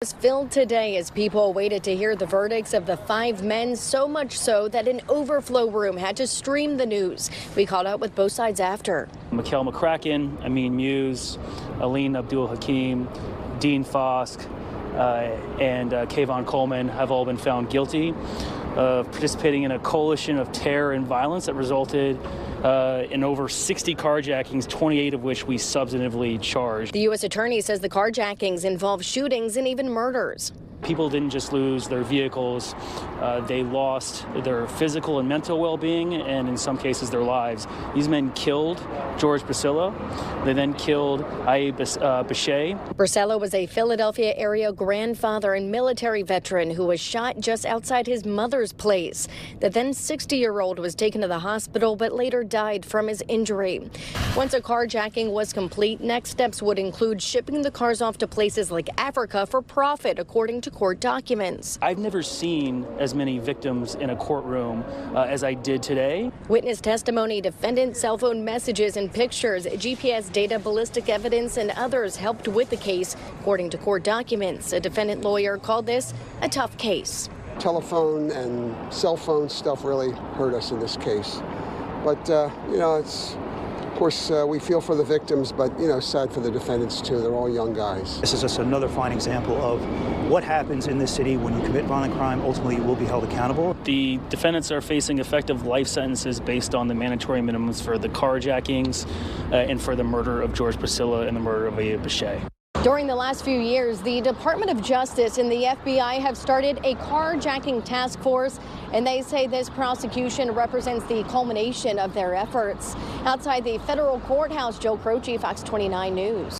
Was filled today as people waited to hear the verdicts of the 5 men, so much so that an overflow room had to stream the news. We caught up with both sides after. Mikal McCracken, Amin Muse, Aleem Abdul-Hakim, Dean Fosque, and Kavon Coleman have all been found guilty of participating in a coalition of terror and violence that resulted in over 60 carjackings, 28 of which we substantively charged. The U.S. Attorney says the carjackings involve shootings and even murders. People didn't just lose their vehicles, they lost their physical and mental well-being, and in some cases their lives. These men killed George Brasilla. They then killed Aiah Gbessay. Brasilla was a Philadelphia area grandfather and military veteran who was shot just outside his mother's place. The then 60-year-old was taken to the hospital but later died from his injury. Once a carjacking was complete, next steps would include shipping the cars off to places like Africa for profit, according to court documents. I've never seen as many victims in a courtroom as I did today. Witness testimony, defendant cell phone messages and pictures, GPS data, ballistic evidence, and others helped with the case, according to court documents. A defendant lawyer called this a tough case. Telephone and cell phone stuff really hurt us in this case. But, it's, of course, we feel for the victims, but, sad for the defendants, too. They're all young guys. This is just another fine example of what happens in this city when you commit violent crime. Ultimately, you will be held accountable. The defendants are facing effective life sentences based on the mandatory minimums for the carjackings and for the murder of George Brasilla and the murder of Aiah Gbessay. During the last few years, the Department of Justice and the FBI have started a carjacking task force, and they say this prosecution represents the culmination of their efforts. Outside the federal courthouse, Joe Croce, Fox 29 News.